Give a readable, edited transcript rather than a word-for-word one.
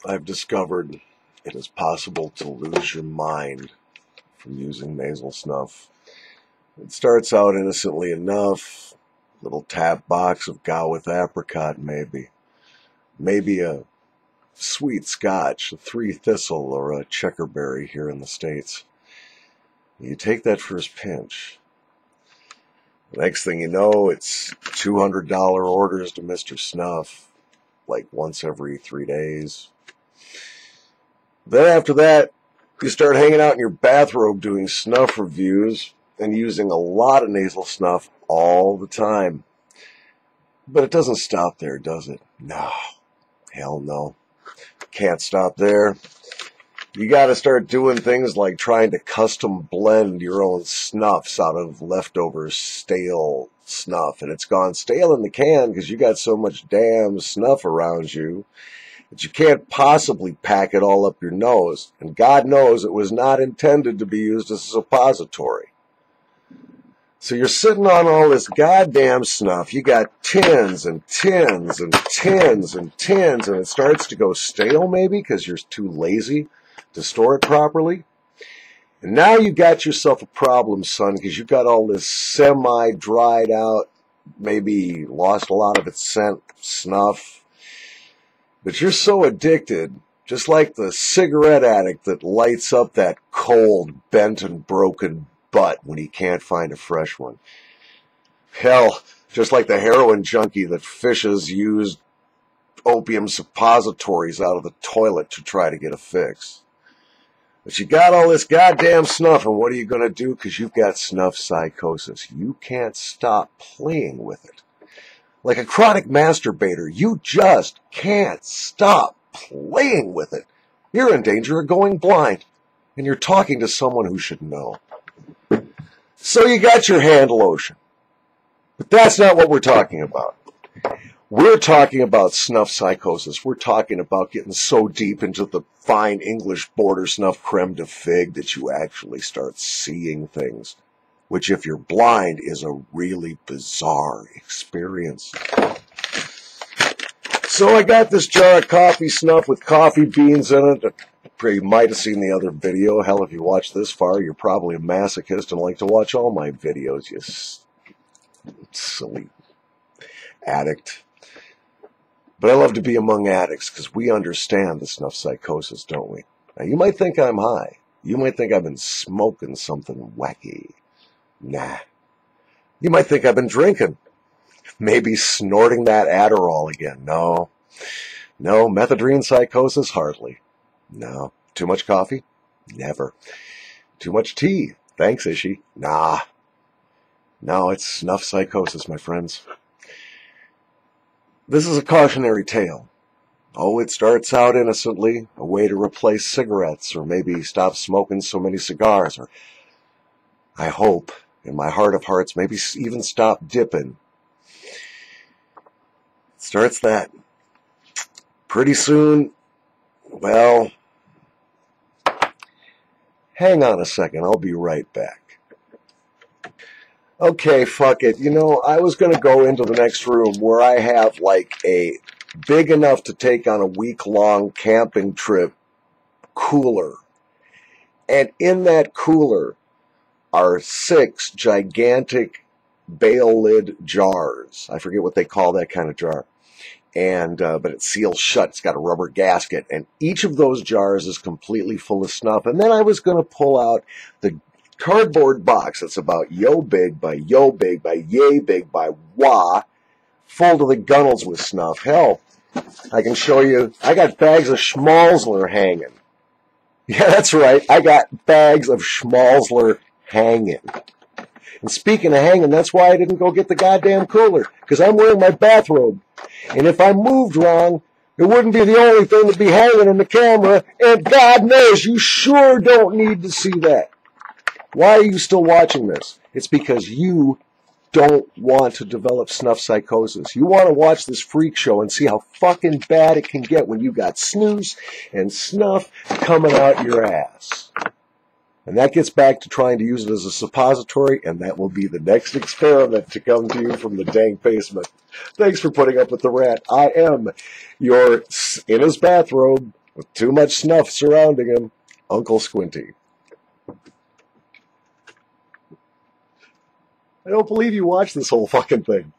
I've discovered it is possible to lose your mind from using nasal snuff. It starts out innocently enough, little tap box of Gao with apricot maybe a sweet scotch, a three thistle, or a checkerberry here in the States. You take that first pinch. The next thing you know, it's $200 orders to Mr. Snuff, like once every 3 days. Then after that, you start hanging out in your bathrobe doing snuff reviews and using a lot of nasal snuff all the time. But it doesn't stop there, does it? No. Hell no. Can't stop there. You gotta start doing things like trying to custom blend your own snuffs out of leftover stale snuff. And it's gone stale in the can because you got so much damn snuff around you that you can't possibly pack it all up your nose. And God knows it was not intended to be used as a suppository. So you're sitting on all this goddamn snuff. You got tins and tins and tins and tins, and it starts to go stale maybe because you're too lazy to store it properly. And now you got yourself a problem, son, because you got all this semi-dried out, maybe lost a lot of its scent snuff. But you're so addicted, just like the cigarette addict that lights up that cold, bent and broken butt when he can't find a fresh one. Hell, just like the heroin junkie that fishes used opium suppositories out of the toilet to try to get a fix. But you got all this goddamn snuff, and what are you going to do? Because you've got snuff psychosis. You can't stop playing with it. Like a chronic masturbator, you just can't stop playing with it. You're in danger of going blind, and you're talking to someone who should know. So you got your hand lotion. But that's not what we're talking about. We're talking about snuff psychosis. We're talking about getting so deep into the fine English border snuff creme de fig that you actually start seeing things, which if you're blind is a really bizarre experience. So I got this jar of coffee snuff with coffee beans in it. You might have seen the other video. Hell, if you watch this far, you're probably a masochist and like to watch all my videos, you silly addict. But I love to be among addicts because we understand the snuff psychosis, don't we? Now, you might think I'm high. You might think I've been smoking something wacky. Nah. You might think I've been drinking. Maybe snorting that Adderall again. No, methadone psychosis, hardly. No. Too much coffee? Never. Too much tea? Thanks, Ishi. Nah. No, it's snuff psychosis, my friends. This is a cautionary tale. Oh, it starts out innocently, a way to replace cigarettes, or maybe stop smoking so many cigars, or I hope, in my heart of hearts, maybe even stop dipping. It starts that. Pretty soon, well, hang on a second, I'll be right back. Okay, fuck it. You know, I was going to go into the next room where I have like a big enough to take on a week-long camping trip cooler. And in that cooler are 6 gigantic bale lid jars. I forget what they call that kind of jar. And but it seals shut. It's got a rubber gasket. And each of those jars is completely full of snuff. And then I was going to pull out the cardboard box that's about yo big by yay big by wah, full to the gunnels with snuff. Hell, I can show you, I got bags of Schmalzler hanging. Yeah, that's right, I got bags of Schmalzler hanging. And speaking of hanging, that's why I didn't go get the goddamn cooler, because I'm wearing my bathrobe. And if I moved wrong, it wouldn't be the only thing to be hanging in the camera, and God knows you sure don't need to see that. Why are you still watching this? It's because you don't want to develop snuff psychosis. You want to watch this freak show and see how fucking bad it can get when you got snooze and snuff coming out your ass. And that gets back to trying to use it as a suppository, and that will be the next experiment to come to you from the dank basement. Thanks for putting up with the rant. I am your in his bathrobe With too much snuff surrounding him, Uncle Squinty. I don't believe you watched this whole fucking thing.